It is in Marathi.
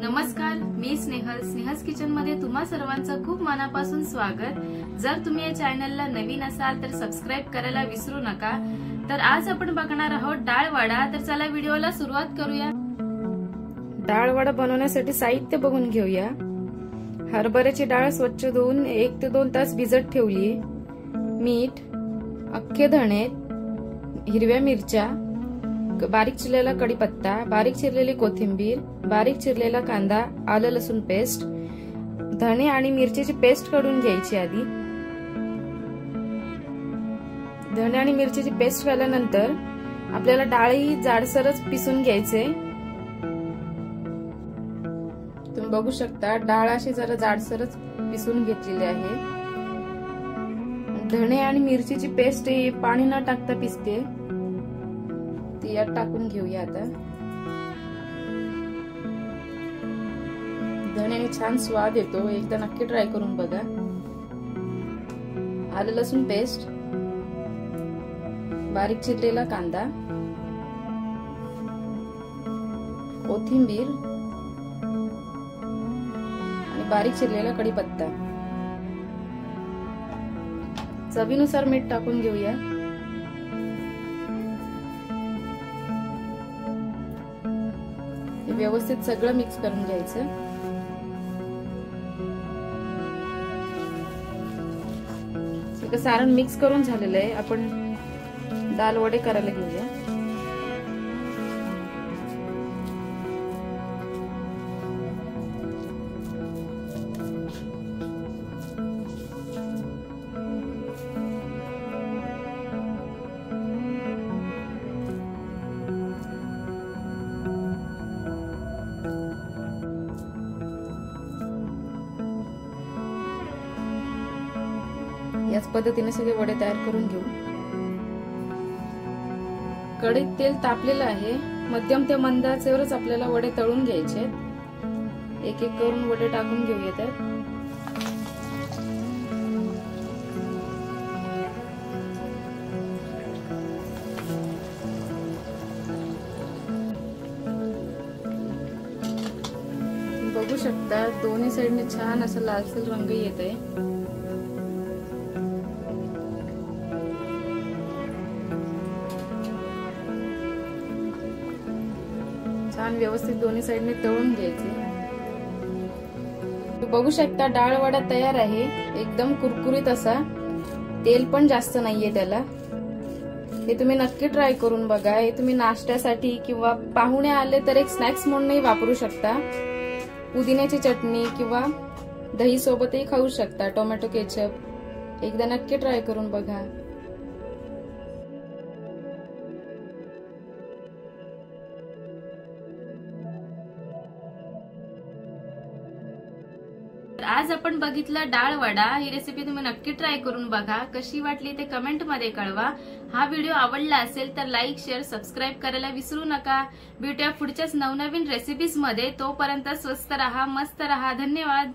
नमस्कार, मी स्नेहल्स किचन मध्ये तुम्हा सर्वांचं खूप मनापासून स्वागत। जर तुम्ही या चॅनलला नवीन असाल तर सबस्क्राइब करायला विसरू नका। तर आज आपण बघणार आहोत डाळ वडा। तर चला व्हिडिओला सुरुवात करूया। डाळ वडा बनवण्यासाठी साहित्य बघून घेऊया। हरभऱ्याची डाळ स्वच्छ धुवून 1 ते 2 तास भिजत ठेवली। मीठ, अख्खे धणे, हिरव्या मिरच्या, बारीक चिरलेला कढीपत्ता, बारीक चिरलेली कोथिंबीर, बारीक चिरलेला कांदा, आलं लसूण पेस्ट, धणे आणि मिरचीची पेस्ट काढून घ्यायची। आधी धणे आणि मिरचीची पेस्ट केल्यानंतर आपल्याला डाळही जाडसरच पिसून घ्यायचे। तुम्ही बघू शकता डाळ अशी जरा जाडसरच पिसून घेतलेली आहे। धणे आणि मिरचीची पेस्ट पाणी न टाकता पिसते, ती यात टाकून घेऊया। आता धण्याने छान स्वाद येतो, एकदा नक्की ट्राय करून बघा। आलं लसूण पेस्ट, बारीक चिरलेला कांदा, कोथिंबीर आणि बारीक चिरलेला कढीपत्ता, चवीनुसार मीठ टाकून घेऊया। व्यवस्थित सगळं मिक्स करून घ्यायचं। सगळं सारण मिक्स करून झालेलं आहे। आपण डाळ वडे करायला घेऊया। याच पद्धतीने सगळे वडे तयार करून घेऊ। कढईत तेल तापलेलं आहे, मध्यम ते मंद आचेवरच आपल्याला वडे तळून घ्यायचे। एक एक करून वडे टाकून घेऊया त्यात। बघू शकता दोन्ही साइडने छान असं लालसर रंग येत आहे। छान व्यवस्थित दोन्ही साइडने तळून घ्यायचे। बघू शकता डाळ वडा तयार आहे, एकदम कुरकुरीत असा। तेल पण जास्त नाहीये त्याला। हे तुम्ही नक्की ट्राय करून बघा। हे तुम्ही नाश्त्यासाठी किंवा पाहुणे आले तर एक स्नॅक्स म्हणूनही वापरू शकता। पुदिन्याची चटणी किंवा दही सोबतही खाऊ शकता, टोमॅटो केचप। एकदा नक्की ट्राय करून बघा। आज आपण बघितलं डाळ वडा। ही रेसिपी तुम्ही नक्की ट्राय करून बघा। कशी वाटली ते कमेंट मध्ये कळवा। हा व्हिडिओ आवडला असेल तर लाईक, शेअर, सबस्क्राईब करायला विसरू नका। भेटूया पुढच्याच नवनवीन रेसिपीज मध्ये। तोपर्यंत स्वस्त रहा, मस्त रहा। धन्यवाद।